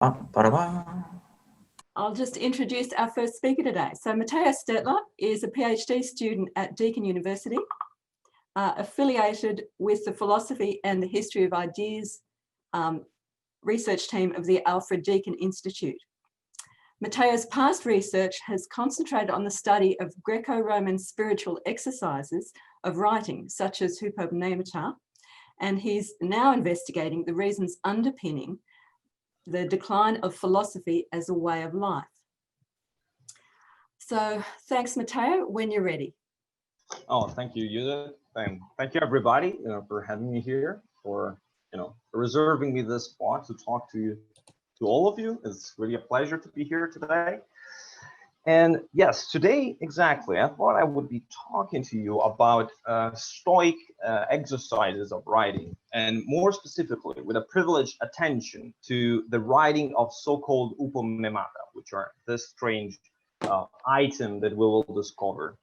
I'll just introduce our first speaker today. So Matteo Stettler is a PhD student at Deakin University, affiliated with the Philosophy and the History of Ideas research team of the Alfred Deakin Institute. Matteo's past research has concentrated on the study of Greco-Roman spiritual exercises of writing, such as Hupomnemata, and he's now investigating the reasons underpinning the decline of philosophy as a way of life. So thanks, Matteo, when you're ready. Oh, thank you, Judith. And thank you, everybody, for having me here, for reserving me this spot to talk to all of you. It's really a pleasure to be here today. And yes, today, exactly, I thought I would be talking to you about Stoic exercises of writing, and more specifically, with a privileged attention to the writing of so-called Hupomnemata, which are this strange item that we will discover.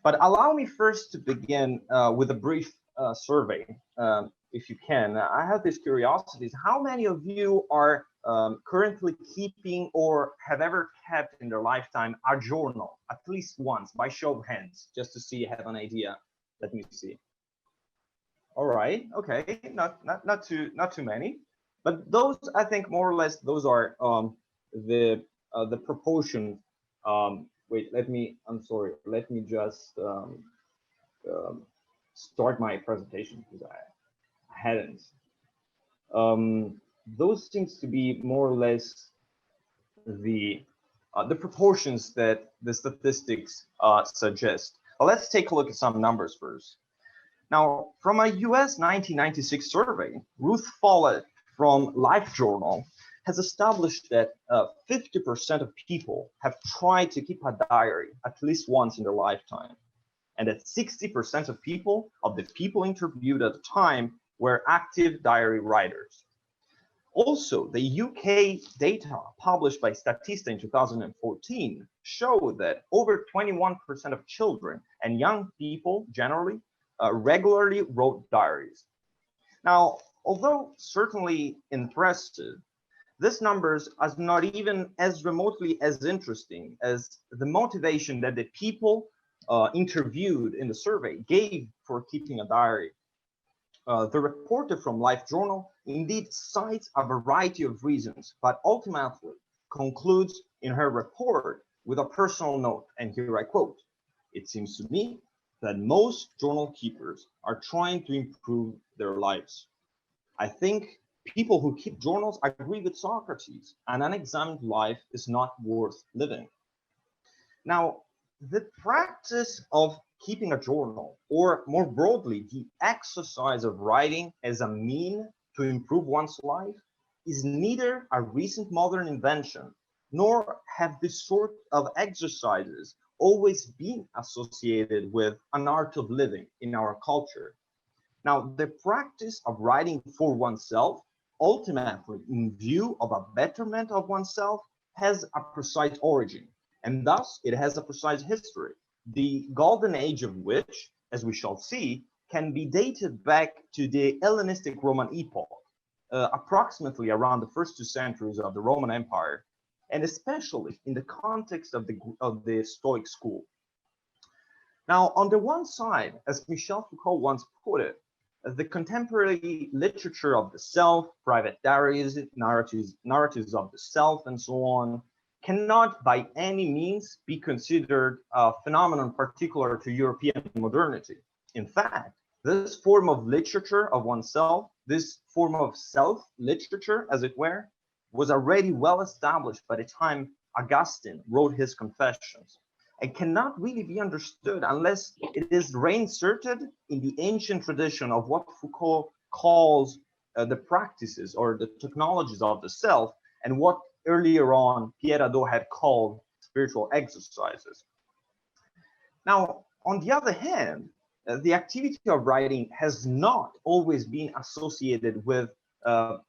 But allow me first to begin with a brief survey, if you can. I have this curiosity: how many of you are currently keeping or have ever kept in their lifetime a journal, at least once, by show of hands, just to see, have an idea? Let me see. All right, okay, not too many, but those, I think, more or less, those are the proportion. Wait, I'm sorry, let me just start my presentation, because I hadn't. Those seems to be more or less the proportions that the statistics suggest. Well, let's take a look at some numbers first. Now, from a US 1996 survey, Ruth Follett from LifeJournal has established that 50% of people have tried to keep a diary at least once in their lifetime, and that 60% of the people interviewed at the time were active diary writers. Also, the UK data published by Statista in 2014 show that over 21% of children and young people generally regularly wrote diaries. Now, although certainly impressive, this numbers are not even as remotely as interesting as the motivation that the people interviewed in the survey gave for keeping a diary. The reporter from LifeJournal indeed cites a variety of reasons, but ultimately concludes in her report with a personal note, and here I quote: "It seems to me that most journal keepers are trying to improve their lives. I think people who keep journals agree with Socrates: an unexamined life is not worth living." Now, the practice of keeping a journal, or more broadly, the exercise of writing as a mean to improve one's life, is neither a recent modern invention, nor have this sort of exercises always been associated with an art of living in our culture. Now, the practice of writing for oneself, ultimately in view of a betterment of oneself, has a precise origin, and thus it has a precise history, the golden age of which, as we shall see, can be dated back to the Hellenistic Roman epoch, approximately around the first 2 centuries of the Roman Empire, and especially in the context of the Stoic school. Now, on the one side, as Michel Foucault once put it, the contemporary literature of the self, private diaries, narratives of the self, and so on, cannot by any means be considered a phenomenon particular to European modernity. In fact, this form of literature of oneself, this form of self-literature, as it were, was already well established by the time Augustine wrote his Confessions, and cannot really be understood unless it is reinserted in the ancient tradition of what Foucault calls the practices or the technologies of the self, and what earlier on Pierre Hadot had called spiritual exercises. Now, on the other hand, the activity of writing has not always been associated with a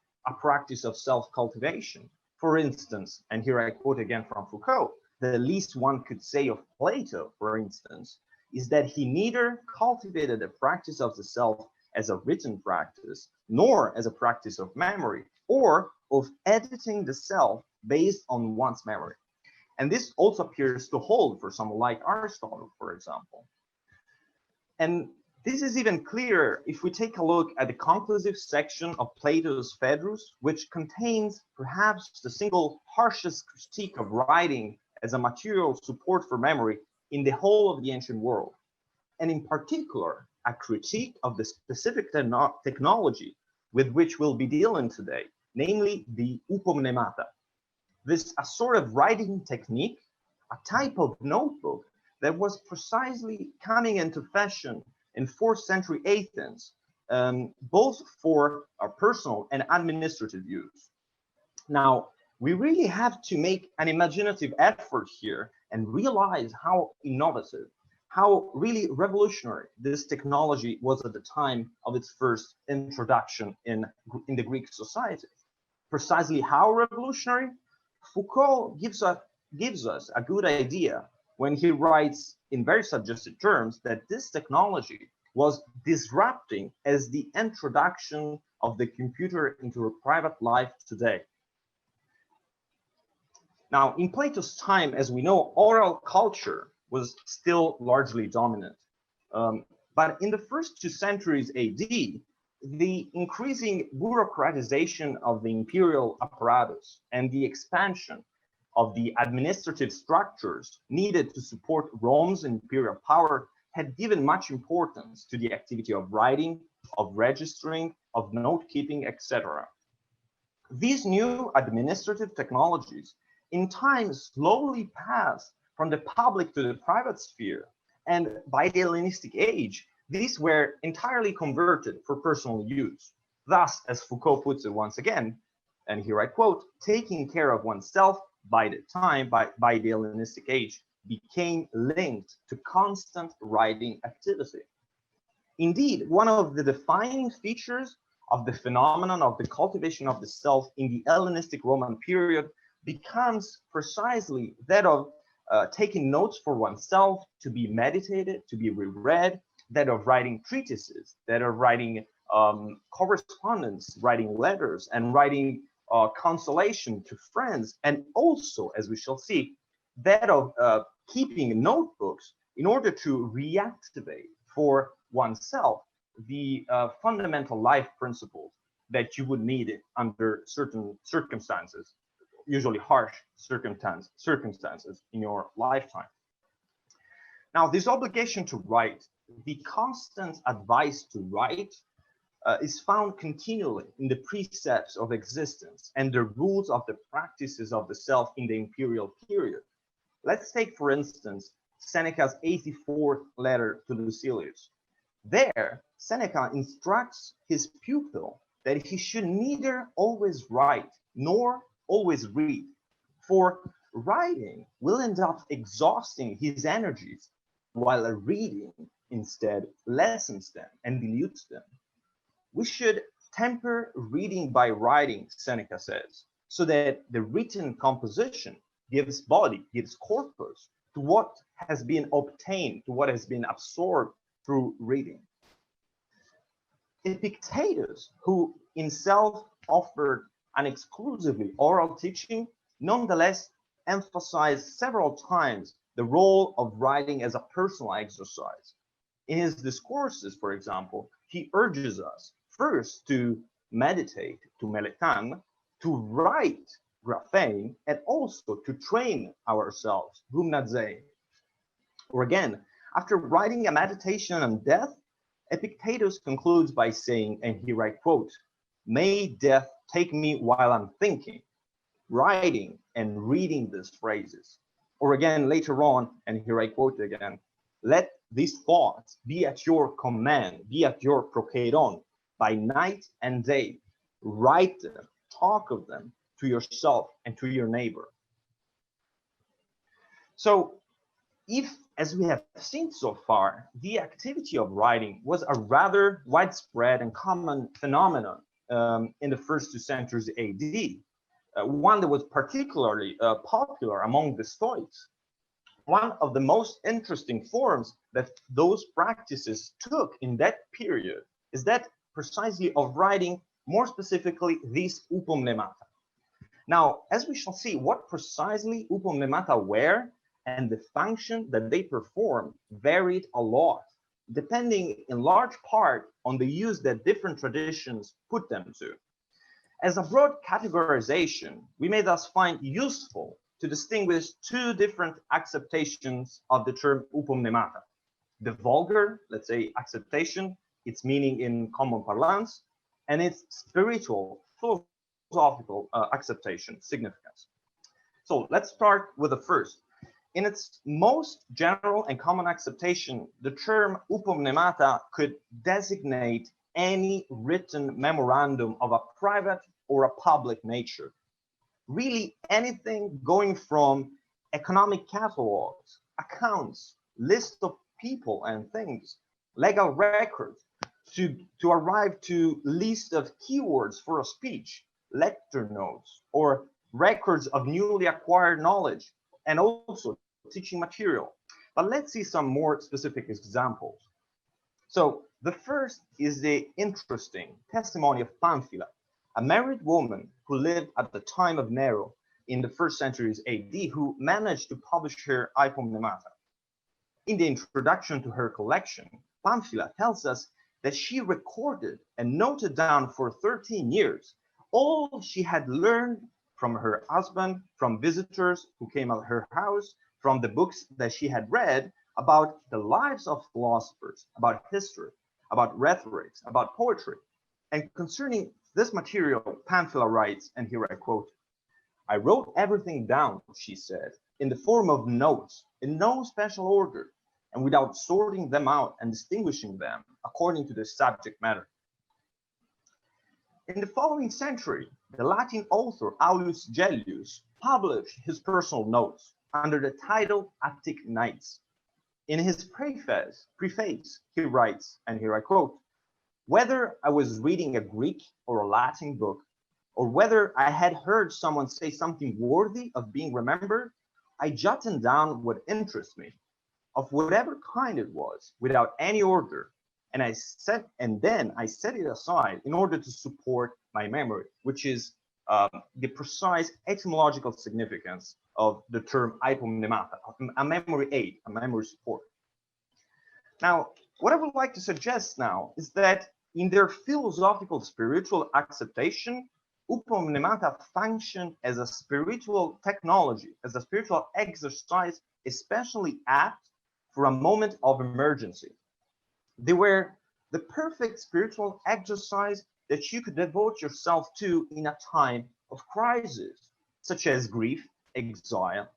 practice of self-cultivation. For instance, and here I quote again from Foucault, the least one could say of Plato, for instance, is that he neither cultivated the practice of the self as a written practice, nor as a practice of memory, or of editing the self based on one's memory. And this also appears to hold for someone like Aristotle, for example. And this is even clearer if we take a look at the conclusive section of Plato's Phaedrus, which contains perhaps the single harshest critique of writing as a material support for memory in the whole of the ancient world. And in particular, a critique of the specific technology with which we'll be dealing today, namely the Hupomnemata. This a sort of writing technique, a type of notebook that was precisely coming into fashion in 4th century Athens, both for our personal and administrative use. Now, we really have to make an imaginative effort here and realize how innovative, how really revolutionary this technology was at the time of its first introduction in the Greek society. Precisely how revolutionary? Foucault gives us a good idea when he writes in very suggestive terms that this technology was disrupting as the introduction of the computer into a private life today. Now, in Plato's time, as we know, oral culture was still largely dominant. But in the first 2 centuries AD, the increasing bureaucratization of the imperial apparatus and the expansion of the administrative structures needed to support Rome's imperial power had given much importance to the activity of writing, of registering, of note-keeping, etc. These new administrative technologies in time slowly passed from the public to the private sphere, and by the Hellenistic age, these were entirely converted for personal use. Thus, as Foucault puts it once again, and here I quote, taking care of oneself by the Hellenistic age became linked to constant writing activity. Indeed, one of the defining features of the phenomenon of the cultivation of the self in the Hellenistic Roman period becomes precisely that of taking notes for oneself to be meditated, to be reread, that of writing treatises, that of writing correspondence, writing letters, and writing consolation to friends, and also, as we shall see, that of keeping notebooks in order to reactivate for oneself the fundamental life principles that you would need under certain circumstances, usually harsh circumstances in your lifetime. Now, this obligation to write, the constant advice to write, is found continually in the precepts of existence and the rules of the practices of the self in the imperial period. Let's take, for instance, Seneca's 84th letter to Lucilius. There, Seneca instructs his pupil that he should neither always write nor always read, for writing will end up exhausting his energies, while reading instead lessens them and dilutes them. We should temper reading by writing, Seneca says, so that the written composition gives body, gives corpus to what has been obtained, to what has been absorbed through reading. Epictetus, who himself offered an exclusively oral teaching, nonetheless emphasized several times the role of writing as a personal exercise. In his discourses, for example, he urges us first to meditate, to meletan, to write, graphein, and also to train ourselves, gymnazein. Or again, after writing a meditation on death, Epictetus concludes by saying, and here I quote, "May death take me while I'm thinking, writing and reading these phrases." Or again, later on, and here I quote again, "Let these thoughts be at your command, be at your prokeron, by night and day. Write them, talk of them to yourself and to your neighbor." So if, as we have seen so far, the activity of writing was a rather widespread and common phenomenon in the first 2 centuries AD, one that was particularly popular among the Stoics, one of the most interesting forms that those practices took in that period is that precisely of writing, more specifically, this Hupomnemata. Now, as we shall see, what precisely Hupomnemata were and the function that they performed varied a lot, depending in large part on the use that different traditions put them to. As a broad categorization, we may thus find useful to distinguish two different acceptations of the term Hupomnemata. The vulgar, let's say, acceptation, its meaning in common parlance, and its spiritual, philosophical acceptation, significance. So let's start with the first. In its most general and common acceptation, the term Hupomnemata could designate any written memorandum of a private or a public nature. Really anything going from economic catalogs, accounts, lists of people and things, legal records, to arrive to list of keywords for a speech, lecture notes, or records of newly acquired knowledge, and also teaching material. But let's see some more specific examples. So the first is the interesting testimony of Pamphila, a married woman who lived at the time of Nero in the first centuries AD, who managed to publish her Hupomnemata. In the introduction to her collection, Pamphila tells us that she recorded and noted down for 13 years all she had learned from her husband, from visitors who came at her house, from the books that she had read about the lives of philosophers, about history, about rhetoric, about poetry. And concerning this material, Pamphila writes, and here I quote, "I wrote everything down," she said, "in the form of notes, in no special order, and without sorting them out and distinguishing them according to the subject matter." In the following century, the Latin author Aulus Gellius published his personal notes under the title Attic Nights. In his preface, he writes, and here I quote, "Whether I was reading a Greek or a Latin book, or whether I had heard someone say something worthy of being remembered, I jotted down what interests me, of whatever kind it was, without any order, and then I set it aside in order to support my memory," which is the precise etymological significance of the term Hupomnemata, a memory aid, a memory support. Now, what I would like to suggest now is that in their philosophical spiritual acceptation, Hupomnemata function as a spiritual technology, as a spiritual exercise, especially apt for a moment of emergency. They were the perfect spiritual exercise that you could devote yourself to in a time of crisis, such as grief, exile,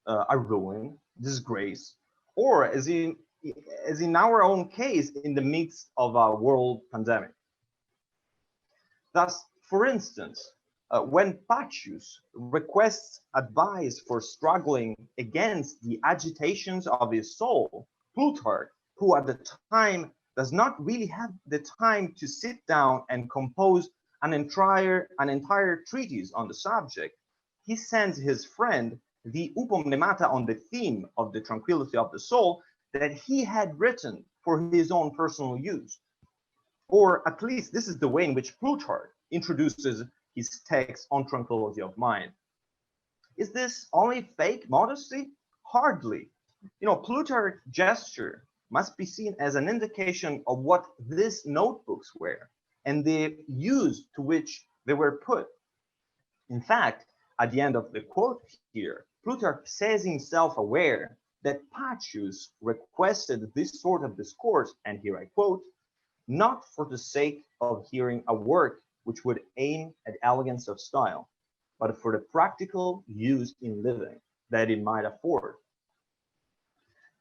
a ruin, disgrace, or as in our own case, in the midst of a world pandemic. Thus, for instance, when Pacius requests advice for struggling against the agitations of his soul, Plutarch, who at the time does not really have the time to sit down and compose an entire treatise on the subject, he sends his friend the Hupomnemata on the theme of the tranquility of the soul that he had written for his own personal use. Or at least this is the way in which Plutarch introduces his text on tranquility of mind. Is this only fake modesty? Hardly. Plutarch's gesture must be seen as an indication of what these notebooks were and the use to which they were put. In fact, at the end of the quote here, Plutarch says himself aware that Pacius requested this sort of discourse, and here I quote, "not for the sake of hearing a work which would aim at elegance of style, but for the practical use in living that it might afford."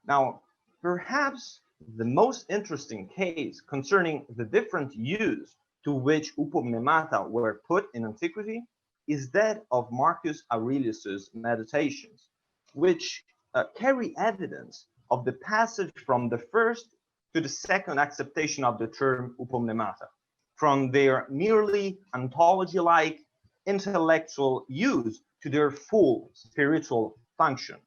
Now, perhaps the most interesting case concerning the different use to which Hupomnemata were put in antiquity is that of Marcus Aurelius's Meditations, which carry evidence of the passage from the first to the second acceptation of the term Hupomnemata, from their merely ontology-like intellectual use to their full spiritual function.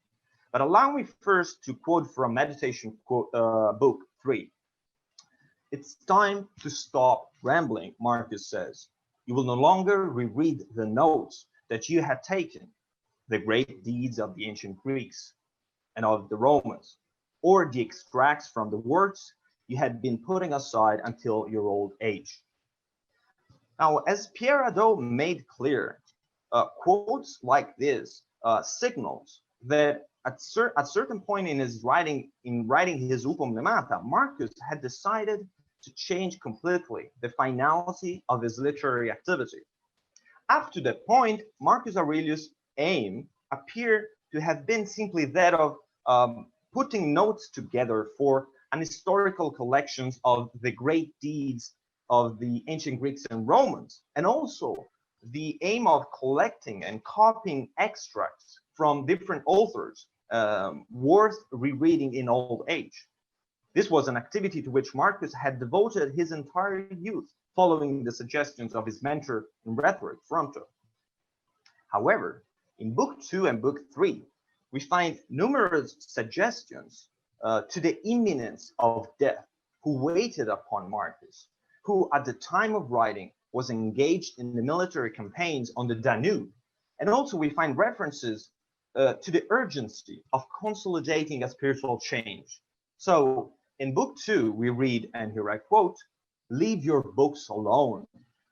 But allow me first to quote from Meditation Book 3. "It's time to stop rambling," Marcus says. "You will no longer reread the notes that you had taken the great deeds of the ancient Greeks and of the Romans, or the extracts from the works you had been putting aside until your old age. Now, as Pierre Hadot made clear, quotes like this signals that at certain point in his writing, his Hupomnemata, Marcus had decided to change completely the finality of his literary activity. Up to that point, Marcus Aurelius' aim appeared to have been simply that of putting notes together for an historical collections of the great deeds of the ancient Greeks and Romans, and also the aim of collecting and copying extracts from different authors worth rereading in old age. This was an activity to which Marcus had devoted his entire youth, following the suggestions of his mentor in rhetoric, Fronto. However, in Book 2 and Book 3, we find numerous suggestions to the imminence of death who waited upon Marcus, who at the time of writing was engaged in the military campaigns on the Danube. And also we find references to the urgency of consolidating a spiritual change. So in Book 2, we read, and here I quote, "Leave your books alone.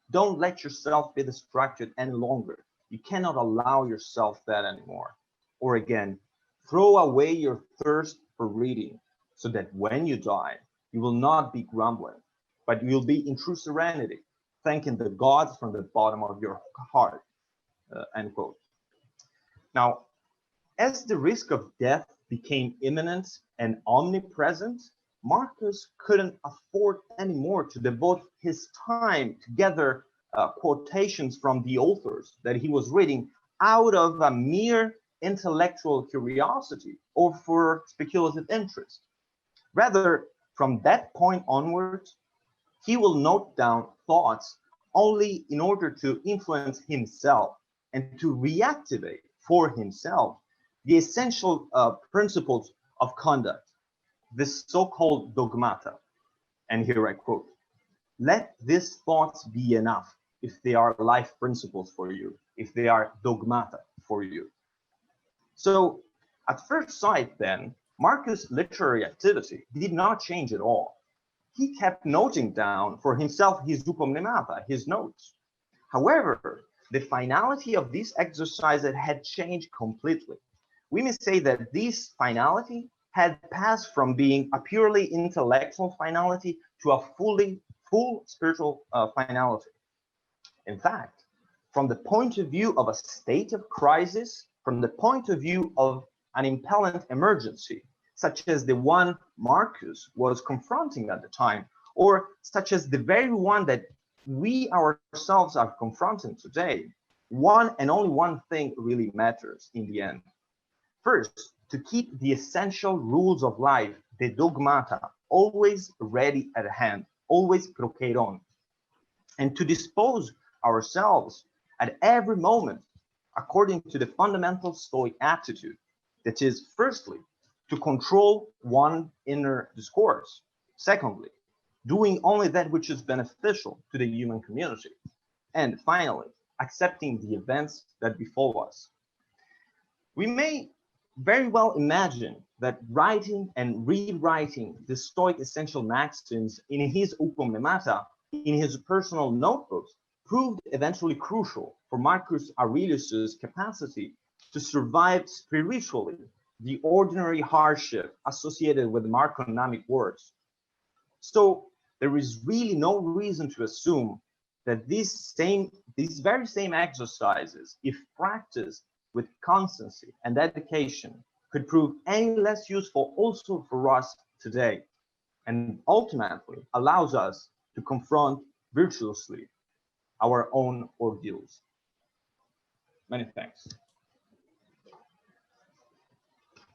Don't let yourself be distracted any longer. You cannot allow yourself that anymore." Or again, "Throw away your thirst for reading, so that when you die, you will not be grumbling, but you'll be in true serenity, thanking the gods from the bottom of your heart." End quote. Now, as the risk of death became imminent and omnipresent, Marcus couldn't afford anymore to devote his time to gather quotations from the authors that he was reading out of a mere intellectual curiosity or for speculative interest. Rather, from that point onwards, he will note down thoughts only in order to influence himself and to reactivate for himself the essential principles of conduct, this so-called dogmata. And here I quote, "Let these thoughts be enough if they are life principles for you, if they are dogmata for you." So at first sight then, Marcus' literary activity did not change at all. He kept noting down for himself his Hupomnemata, his notes. However, the finality of this exercise had changed completely. We may say that this finality had passed from being a purely intellectual finality to a full spiritual finality. In fact, from the point of view of a state of crisis, from the point of view of an impelling emergency, such as the one Marcus was confronting at the time, or such as the very one that we ourselves are confronting today, one and only one thing really matters in the end. First, to keep the essential rules of life, the dogmata, always ready at hand, always prokeron, and to dispose ourselves at every moment according to the fundamental Stoic attitude, that is, firstly, to control one inner discourse, secondly, doing only that which is beneficial to the human community, and finally, accepting the events that befall us. We may very well imagine that writing and rewriting the Stoic essential maxims in his Hupomnemata, in his personal notebooks, proved eventually crucial for Marcus Aurelius's capacity to survive spiritually the ordinary hardship associated with Marconomic works. So there is really no reason to assume that these very same exercises, if practiced with constancy and dedication, could prove any less useful also for us today, and ultimately allows us to confront virtuously our own ordeals. Many thanks.